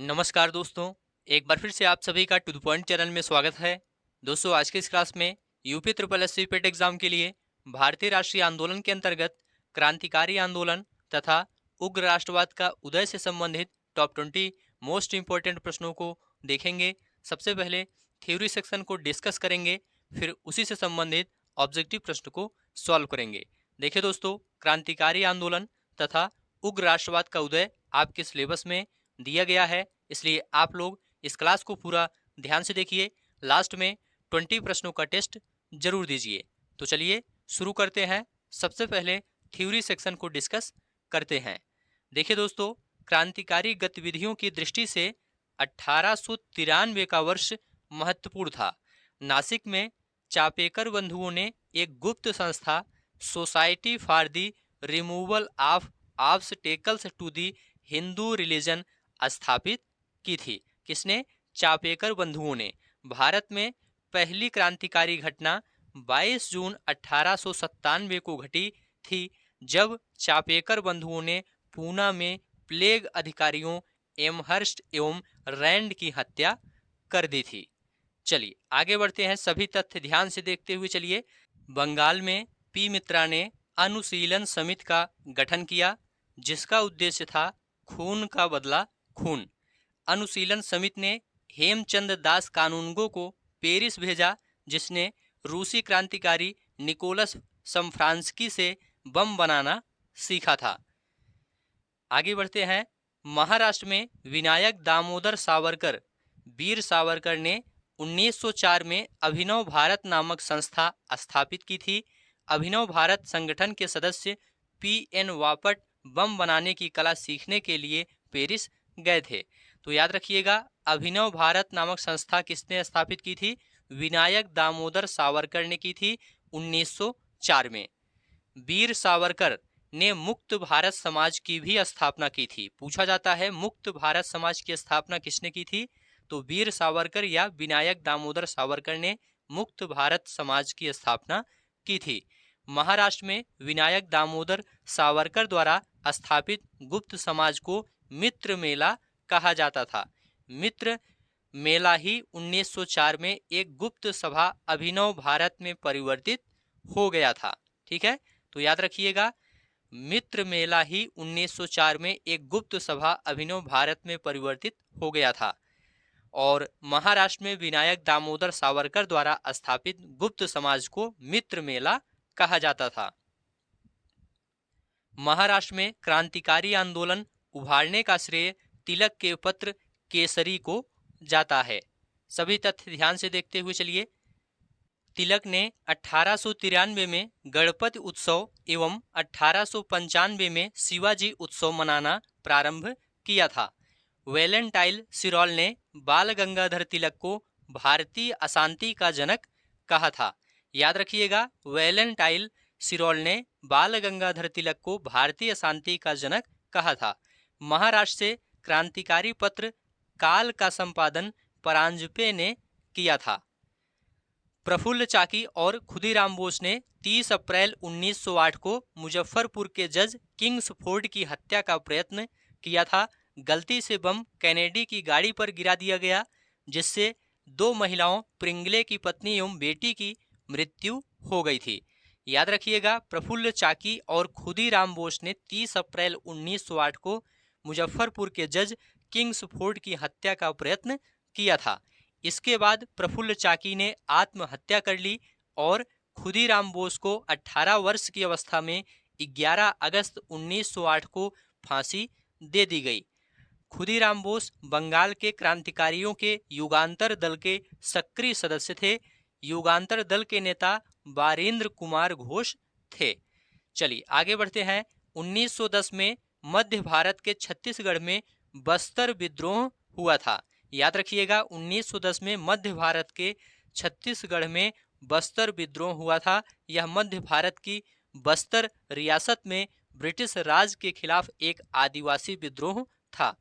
नमस्कार दोस्तों। एक बार फिर से आप सभी का टू द पॉइंट चैनल में स्वागत है। दोस्तों, आज के इस क्लास में UP triple S C PET exam के लिए भारतीय राष्ट्रीय आंदोलन के अंतर्गत क्रांतिकारी आंदोलन तथा उग्र राष्ट्रवाद का उदय से संबंधित टॉप 20 मोस्ट इंपॉर्टेंट प्रश्नों को देखेंगे। सबसे पहले थ्योरी सेक्शन को डिस्कस करेंगे, फिर उसी से संबंधित ऑब्जेक्टिव प्रश्न को सॉल्व करेंगे। देखिए दोस्तों, क्रांतिकारी आंदोलन तथा उग्र राष्ट्रवाद का उदय आपके सिलेबस में दिया गया है, इसलिए आप लोग इस क्लास को पूरा ध्यान से देखिए। लास्ट में 20 प्रश्नों का टेस्ट जरूर दीजिए। तो चलिए शुरू करते हैं। सबसे पहले थ्योरी सेक्शन को डिस्कस करते हैं। देखिए दोस्तों, क्रांतिकारी गतिविधियों की दृष्टि से 1893 का वर्ष महत्वपूर्ण था। नासिक में चापेकर बंधुओं ने एक गुप्त संस्था society for the removal of obstacles to the Hindu religion स्थापित की थी। किसने? चापेकर बंधुओं ने। भारत में पहली क्रांतिकारी घटना 22 जून 1897 को घटी थी, जब चापेकर बंधुओं ने पूना में प्लेग अधिकारियों एमहर्स्ट एवं रैंड की हत्या कर दी थी। चलिए आगे बढ़ते हैं। सभी तथ्य ध्यान से देखते हुए चलिए। बंगाल में पी मित्रा ने अनुशीलन समिति का गठन किया, जिसका उद्देश्य था खून का बदला खून। अनुशीलन समिति ने हेमचंद दास कानूनगो को पेरिस भेजा, जिसने रूसी क्रांतिकारी निकोलस समफ्रांस्की से बम बनाना सीखा था। आगे बढ़ते हैं। महाराष्ट्र में विनायक दामोदर सावरकर, वीर सावरकर ने 1904 में अभिनव भारत नामक संस्था स्थापित की थी। अभिनव भारत संगठन के सदस्य पी.एन. वापट बम बनाने की कला सीखने के लिए पेरिस गए थे। तो याद रखिएगा, अभिनव भारत नामक संस्था किसने स्थापित की थी? विनायक दामोदर सावरकर ने की थी 1904 में। वीर सावरकर ने मुक्त भारत समाज की भी स्थापना की थी। पूछा जाता है मुक्त भारत समाज की स्थापना किसने की थी? तो वीर सावरकर या विनायक दामोदर सावरकर ने मुक्त भारत समाज की स्थापना की थी। महाराष्ट्र में विनायक दामोदर सावरकर द्वारा स्थापित गुप्त समाज को मित्र मेला कहा जाता था। मित्र मेला ही 1904 में एक गुप्त सभा अभिनव भारत में परिवर्तित हो गया था। ठीक है, तो याद रखिएगा, मित्र मेला ही 1904 में एक गुप्त सभा अभिनव भारत में परिवर्तित हो गया था और महाराष्ट्र में विनायक दामोदर सावरकर द्वारा स्थापित गुप्त समाज को मित्र मेला कहा जाता था। महाराष्ट्र में क्रांतिकारी आंदोलन उभारने का श्रेय तिलक के पुत्र केसरी को जाता है। सभी तथ्य ध्यान से देखते हुए चलिए। तिलक ने 1893 में गणपति उत्सव एवं 1895 में शिवाजी उत्सव मनाना प्रारंभ किया था। वैलेंटाइन सिरोल ने बाल गंगाधर तिलक को भारतीय अशांति का जनक कहा था। याद रखिएगा, वैलेंटाइन सिरोल ने बाल गंगाधर तिलक को भारतीय अशांति का जनक कहा था। महाराष्ट्र से क्रांतिकारी पत्र काल का संपादन परांजपे ने किया था। प्रफुल्ल चाकी और खुदीराम बोस ने 30 अप्रैल 1908 को मुजफ्फरपुर के जज किंग्सफोर्ड की हत्या का प्रयत्न किया था। गलती से बम कैनेडी की गाड़ी पर गिरा दिया गया, जिससे 2 महिलाओं प्रिंगले की पत्नी एवं बेटी की मृत्यु हो गई थी। याद रखिएगा, प्रफुल्ल चाकी और खुदीराम बोस ने 30 अप्रैल 1908 को मुजफ्फरपुर के जज किंग्सफोर्ड की हत्या का प्रयत्न किया था। इसके बाद प्रफुल्ल चाकी ने आत्महत्या कर ली और खुदीराम बोस को 18 वर्ष की अवस्था में 11 अगस्त 1908 को फांसी दे दी गई। खुदीराम बोस बंगाल के क्रांतिकारियों के युगांतर दल के सक्रिय सदस्य थे। युगांतर दल के नेता बारेंद्र कुमार घोष थे। चलिए आगे बढ़ते हैं। 1910 में मध्य भारत के छत्तीसगढ़ में बस्तर विद्रोह हुआ था। याद रखिएगा, 1910 में मध्य भारत के छत्तीसगढ़ में बस्तर विद्रोह हुआ था। यह मध्य भारत की बस्तर रियासत में ब्रिटिश राज के खिलाफ एक आदिवासी विद्रोह था।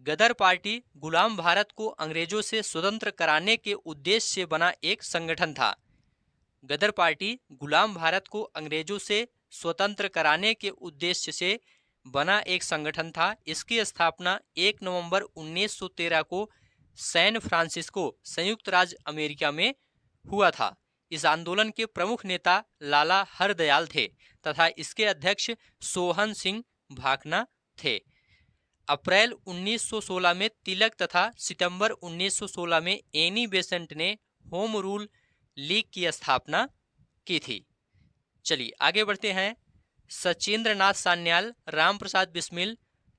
गदर पार्टी गुलाम भारत को अंग्रेजों से स्वतंत्र कराने के उद्देश्य से बना एक संगठन था। गदर पार्टी गुलाम भारत को अंग्रेजों से स्वतंत्र कराने के उद्देश्य से बना एक संगठन था। इसकी स्थापना 1 नवंबर 1913 को सैन फ्रांसिस्को, संयुक्त राज्य अमेरिका में हुआ था। इस आंदोलन के प्रमुख नेता लाला हरदयाल थे तथा इसके अध्यक्ष सोहन सिंह भाकना थे। अप्रैल 1916 में तिलक तथा सितंबर 1916 में एनी बेसेंट ने होम रूल लीग की स्थापना की थी। चलिए आगे बढ़ते हैं। सचिंद्र नाथ सान्याल, राम प्रसाद बिस्मिल,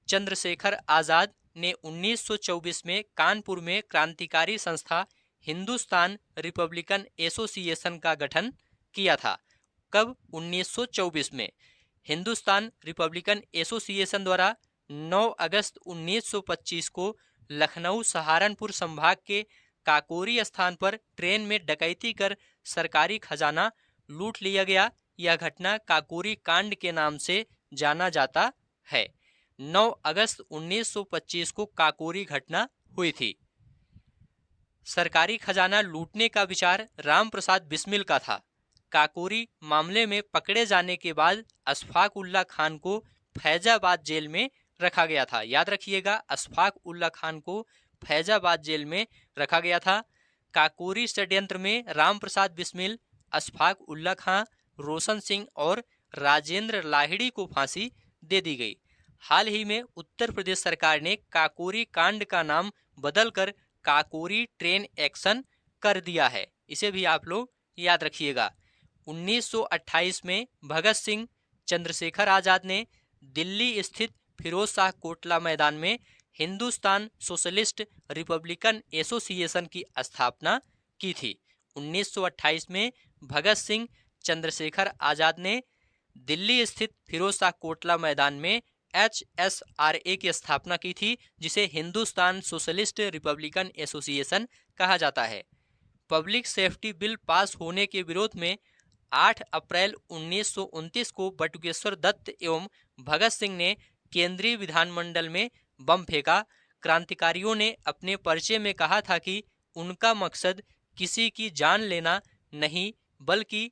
चंद्रशेखर आजाद ने 1924 में कानपुर में क्रांतिकारी संस्था हिंदुस्तान रिपब्लिकन एसोसिएशन का गठन किया था। कब? 1924 में। हिंदुस्तान रिपब्लिकन एसोसिएशन द्वारा 9 अगस्त 1925 को लखनऊ सहारनपुर संभाग के काकोरी स्थान पर ट्रेन में डकैती कर सरकारी खजाना लूट लिया गया। यह घटना काकोरी कांड के नाम से जाना जाता है। 9 अगस्त 1925 को काकोरी घटना हुई थी। सरकारी खजाना लूटने का विचार राम प्रसाद बिस्मिल का था। काकोरी मामले में पकड़े जाने के बाद अशफाक उल्ला खान को फैजाबाद जेल में रखा गया था। याद रखिएगा, अशफाक उल्ला खान को फैजाबाद जेल में रखा गया था। काकोरी षड्यंत्र में राम प्रसाद बिस्मिल, अशफाक उल्ला खान, रोशन सिंह और राजेंद्र लाहिड़ी को फांसी दे दी गई। हाल ही में उत्तर प्रदेश सरकार ने काकोरी कांड का नाम बदलकर काकोरी ट्रेन एक्शन कर दिया है। इसे भी आप लोग याद रखिएगा। 1928 में भगत सिंह, चंद्रशेखर आजाद ने दिल्ली स्थित फिरोज शाह कोटला मैदान में हिंदुस्तान सोशलिस्ट रिपब्लिकन एसोसिएशन की स्थापना की थी। 1928 में भगत सिंह, चंद्रशेखर आजाद ने दिल्ली स्थित फिरोज शाह कोटला मैदान में HSRA की स्थापना की थी, जिसे हिंदुस्तान सोशलिस्ट रिपब्लिकन एसोसिएशन कहा जाता है। पब्लिक सेफ्टी बिल पास होने के विरोध में 8 अप्रैल 1929 को बटुकेश्वर दत्त एवं भगत सिंह ने केंद्रीय विधानमंडल में बम फेंका। क्रांतिकारियों ने अपने परिचय में कहा था कि उनका मकसद किसी की जान लेना नहीं, बल्कि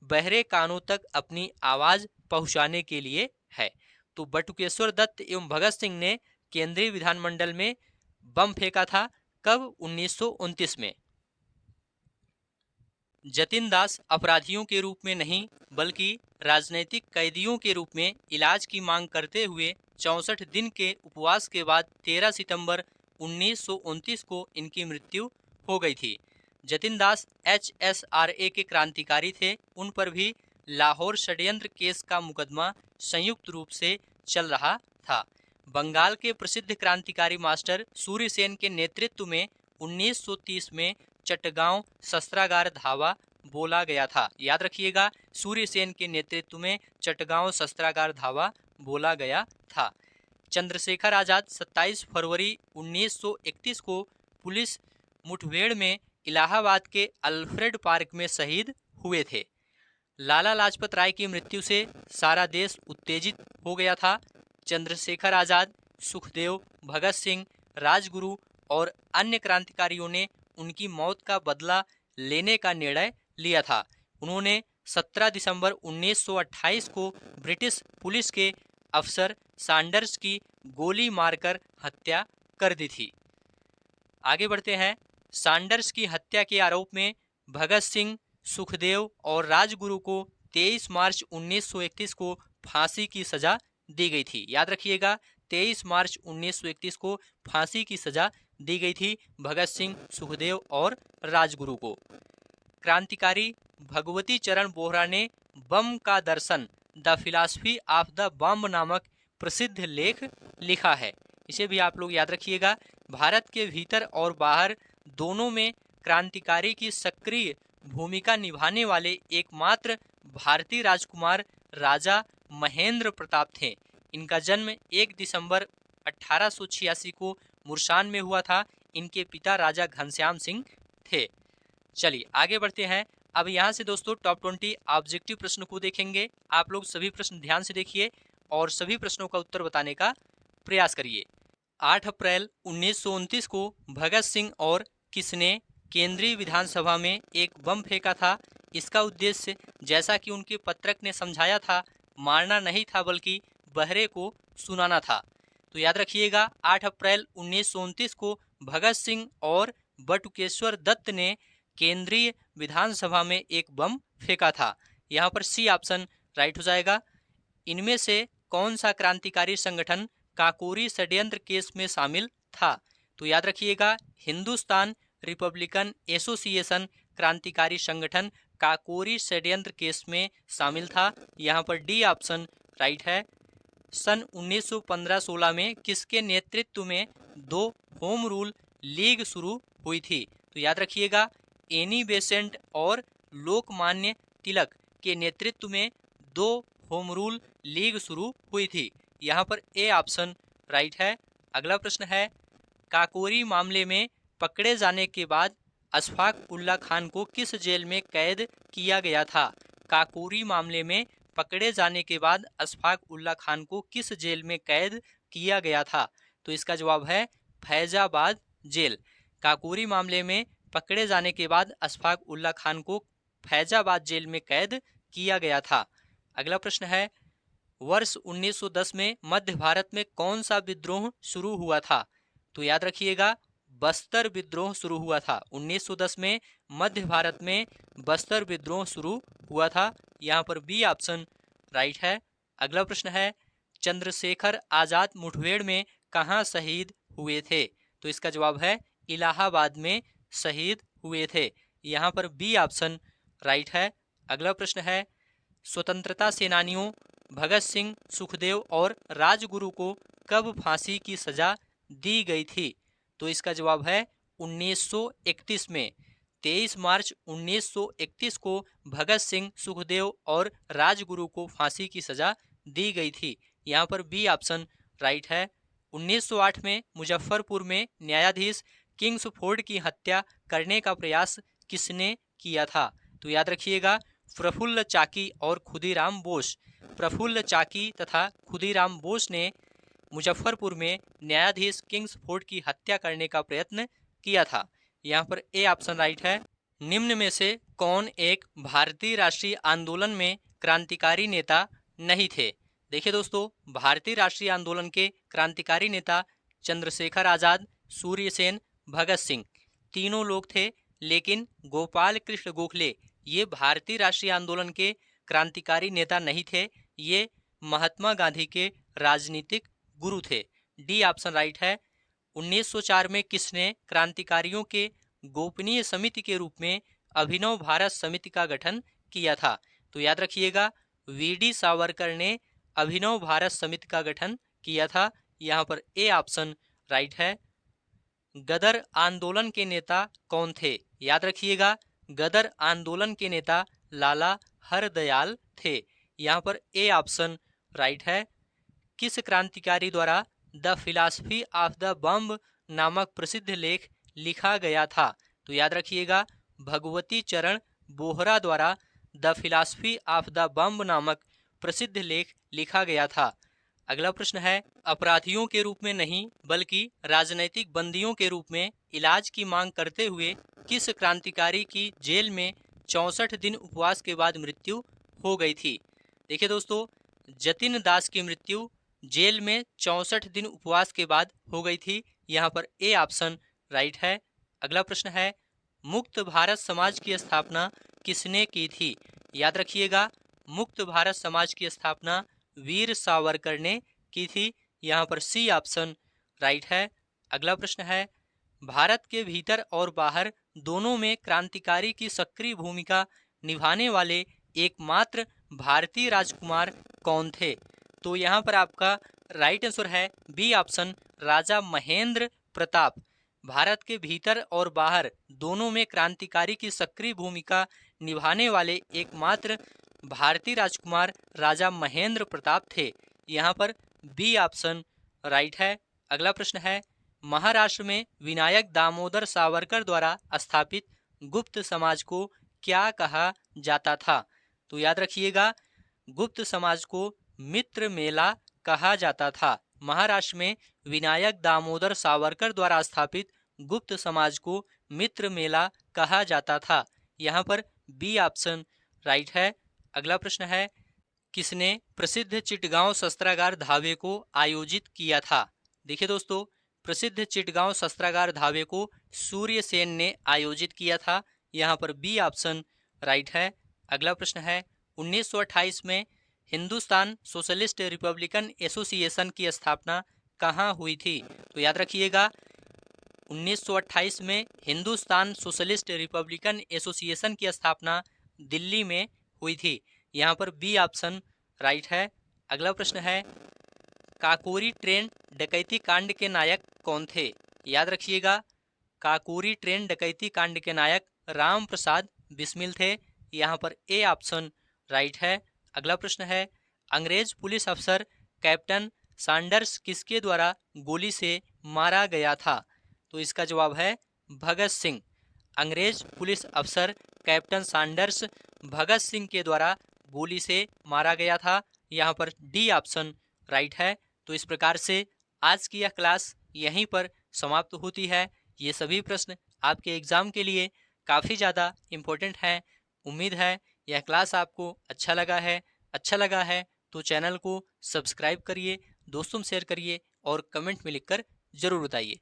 बहरे कानों तक अपनी आवाज पहुंचाने के लिए है। तो बटुकेश्वर दत्त एवं भगत सिंह ने केंद्रीय विधानमंडल में बम फेंका था। कब? 1929 में। जतिन दास अपराधियों के रूप में नहीं बल्कि राजनैतिक कैदियों के रूप में इलाज की मांग करते हुए 64 दिन के उपवास के बाद 13 सितंबर 1929 को इनकी मृत्यु हो गई थी। जतिन दास HSRA के क्रांतिकारी थे। उन पर भी लाहौर षड्यंत्र केस का मुकदमा संयुक्त रूप से चल रहा था। बंगाल के प्रसिद्ध क्रांतिकारी मास्टर सूर्यसेन के नेतृत्व में 1930 में चटगांव शस्त्रागार धावा बोला गया था। याद रखिएगा, सूर्यसेन के नेतृत्व में चटगांव शस्त्रागार धावा बोला गया था। चंद्रशेखर आजाद 27 फरवरी 1931 को पुलिस मुठभेड़ में इलाहाबाद के अल्फ्रेड पार्क में शहीद हुए थे। लाला लाजपत राय की मृत्यु से सारा देश उत्तेजित हो गया था। चंद्रशेखर आजाद, सुखदेव, भगत सिंह, राजगुरु और अन्य क्रांतिकारियों ने उनकी मौत का बदला लेने का निर्णय लिया था। उन्होंने 17 दिसंबर 1928 को ब्रिटिश पुलिस के अफसर सैंडर्स की गोली मारकर हत्या कर दी थी। आगे बढ़ते हैं। सैंडर्स की हत्या के आरोप में भगत सिंह, सुखदेव और राजगुरु को 23 मार्च 1931 को फांसी की सजा दी गई थी। याद रखिएगा, 23 मार्च 1931 को फांसी की सजा दी गई थी भगत सिंह, सुखदेव और राजगुरु को। क्रांतिकारी भगवती चरण बोहरा ने बम का दर्शन, द फिलॉसफी ऑफ द बम नामक प्रसिद्ध लेख लिखा है। इसे भी आप लोग याद रखिएगा। भारत के भीतर और बाहर दोनों में क्रांतिकारी की सक्रिय भूमिका निभाने वाले एकमात्र भारतीय राजकुमार राजा महेंद्र प्रताप थे। इनका जन्म 1 दिसंबर 1886 को मुरसान में हुआ था। इनके पिता राजा घनश्याम सिंह थे। चलिए आगे बढ़ते हैं। अब यहाँ से दोस्तों टॉप 20 ऑब्जेक्टिव प्रश्न को देखेंगे। आप लोग सभी प्रश्न ध्यान से देखिए और सभी प्रश्नों का उत्तर बताने का प्रयास करिए। 8 अप्रैल 1929 को भगत सिंह और किसने केंद्रीय विधानसभा में एक बम फेंका था? इसका उद्देश्य, जैसा कि उनके पत्रक ने समझाया था, मारना नहीं था बल्कि बहरे को सुनाना था। तो याद रखिएगा 8 अप्रैल 1929 को भगत सिंह और बटुकेश्वर दत्त ने केंद्रीय विधानसभा में एक बम फेंका था। यहाँ पर सी ऑप्शन राइट हो जाएगा। इनमें से कौन सा क्रांतिकारी संगठन काकोरी षड्यंत्र केस में शामिल था? तो याद रखिएगा हिंदुस्तान रिपब्लिकन एसोसिएशन क्रांतिकारी संगठन काकोरी षड्यंत्र केस में शामिल था। यहाँ पर डी ऑप्शन राइट है। सन 1915-16 में किसके नेतृत्व में दो होम रूल लीग शुरू हुई थी? तो याद रखिएगा एनी बेसेंट और लोकमान्य तिलक के नेतृत्व में दो होम रूल लीग शुरू हुई थी। यहाँ पर ए ऑप्शन राइट है। अगला प्रश्न है काकोरी मामले में पकड़े जाने के बाद अशफाक उल्ला खान को किस जेल में कैद किया गया था? काकोरी मामले में पकड़े जाने के बाद अशफाक उल्ला खान को किस जेल में कैद किया गया था? तो इसका जवाब है फैजाबाद जेल। काकोरी मामले में पकड़े जाने के बाद अशफाक उल्ला खान को फैजाबाद जेल में कैद किया गया था। अगला प्रश्न है वर्ष 1910 में मध्य भारत में कौन सा विद्रोह शुरू हुआ था? तो याद रखिएगा बस्तर विद्रोह शुरू हुआ था। 1910 में मध्य भारत में बस्तर विद्रोह शुरू हुआ था। यहाँ पर बी ऑप्शन राइट है। अगला प्रश्न है चंद्रशेखर आजाद मुठभेड़ में कहाँ शहीद हुए थे? तो इसका जवाब है इलाहाबाद में शहीद हुए थे। यहाँ पर बी ऑप्शन राइट है। अगला प्रश्न है स्वतंत्रता सेनानियों भगत सिंह, सुखदेव और राजगुरु को कब फांसी की सजा दी गई थी? तो इसका जवाब है 1931 में। 23 मार्च 1931 को भगत सिंह, सुखदेव और राजगुरु को फांसी की सजा दी गई थी। यहाँ पर बी ऑप्शन राइट है। 1908 में मुजफ्फरपुर में न्यायाधीश किंग्सफोर्ड की हत्या करने का प्रयास किसने किया था? तो याद रखिएगा प्रफुल्ल चाकी और खुदीराम बोस। प्रफुल्ल चाकी तथा खुदीराम बोस ने मुजफ्फरपुर में न्यायाधीश किंग्सफोर्ड की हत्या करने का प्रयत्न किया था। यहाँ पर ए ऑप्शन राइट है। निम्न में से कौन एक भारतीय राष्ट्रीय आंदोलन में क्रांतिकारी नेता नहीं थे? देखिए दोस्तों भारतीय राष्ट्रीय आंदोलन के क्रांतिकारी नेता चंद्रशेखर आजाद, सूर्य सेन, भगत सिंह तीनों लोग थे, लेकिन गोपाल कृष्ण गोखले ये भारतीय राष्ट्रीय आंदोलन के क्रांतिकारी नेता नहीं थे। ये महात्मा गांधी के राजनीतिक गुरु थे। डी ऑप्शन राइट है। 1904 में किसने क्रांतिकारियों के गोपनीय समिति के रूप में अभिनव भारत समिति का गठन किया था? तो याद रखिएगा वीडी सावरकर ने अभिनव भारत समिति का गठन किया था। यहाँ पर ए ऑप्शन राइट है। गदर आंदोलन के नेता कौन थे? याद रखिएगा गदर आंदोलन के नेता लाला हरदयाल थे। यहाँ पर ए ऑप्शन राइट है। किस क्रांतिकारी द्वारा द फिलॉसफी ऑफ द बम्ब नामक प्रसिद्ध लेख लिखा गया था? तो याद रखिएगा भगवती चरण बोहरा द्वारा द फिलॉसफी ऑफ द बम्ब नामक प्रसिद्ध लेख लिखा गया था। अगला प्रश्न है अपराधियों के रूप में नहीं बल्कि राजनैतिक बंदियों के रूप में इलाज की मांग करते हुए किस क्रांतिकारी की जेल में 64 दिन उपवास के बाद मृत्यु हो गई थी? देखिए दोस्तों जतिन दास की मृत्यु जेल में 64 दिन उपवास के बाद हो गई थी। यहाँ पर ए ऑप्शन राइट है। अगला प्रश्न है मुक्त भारत समाज की स्थापना किसने की थी? याद रखिएगा मुक्त भारत समाज की स्थापना वीर सावरकर ने की थी। यहाँ पर सी ऑप्शन राइट है। अगला प्रश्न है भारत के भीतर और बाहर दोनों में क्रांतिकारी की सक्रिय भूमिका निभाने वाले एकमात्र भारतीय राजकुमार कौन थे? तो यहाँ पर आपका राइट आंसर है बी ऑप्शन राजा महेंद्र प्रताप। भारत के भीतर और बाहर दोनों में क्रांतिकारी की सक्रिय भूमिका निभाने वाले एकमात्र भारतीय राजकुमार राजा महेंद्र प्रताप थे। यहाँ पर बी ऑप्शन राइट है। अगला प्रश्न है महाराष्ट्र में विनायक दामोदर सावरकर द्वारा स्थापित गुप्त समाज को क्या कहा जाता था? तो याद रखिएगा गुप्त समाज को मित्र मेला कहा जाता था। महाराष्ट्र में विनायक दामोदर सावरकर द्वारा स्थापित गुप्त समाज को मित्र मेला कहा जाता था। यहाँ पर बी ऑप्शन राइट है। अगला प्रश्न है किसने प्रसिद्ध चिटगांव शस्त्रागार धावे को आयोजित किया था? देखिए दोस्तों, प्रसिद्ध चिटगांव शस्त्रागार धावे को सूर्य सेन ने आयोजित किया था। यहाँ पर बी ऑप्शन राइट है। अगला प्रश्न है, 1928 में हिंदुस्तान सोशलिस्ट रिपब्लिकन एसोसिएशन की स्थापना कहाँ हुई थी? तो याद रखिएगा, 1928 में हिंदुस्तान सोशलिस्ट रिपब्लिकन एसोसिएशन की स्थापना दिल्ली में हुई थी। यहाँ पर बी ऑप्शन राइट है। अगला प्रश्न है, काकोरी ट्रेन डकैती कांड के नायक कौन थे? याद रखिएगा, काकोरी ट्रेन डकैती कांड के नायक राम प्रसाद बिस्मिल थे। यहाँ पर ए ऑप्शन राइट है। अगला प्रश्न है, अंग्रेज पुलिस अफसर कैप्टन सैंडर्स किसके द्वारा गोली से मारा गया था? तो इसका जवाब है भगत सिंह। अंग्रेज पुलिस अफसर कैप्टन सैंडर्स भगत सिंह के द्वारा गोली से मारा गया था। यहाँ पर डी ऑप्शन राइट है। तो इस प्रकार से आज की यह क्लास यहीं पर समाप्त होती है। ये सभी प्रश्न आपके एग्ज़ाम के लिए काफ़ी ज़्यादा इम्पोर्टेंट हैं। उम्मीद है यह क्लास आपको अच्छा लगा है। अच्छा लगा है तो चैनल को सब्सक्राइब करिए, दोस्तों में शेयर करिए और कमेंट में लिखकर ज़रूर बताइए।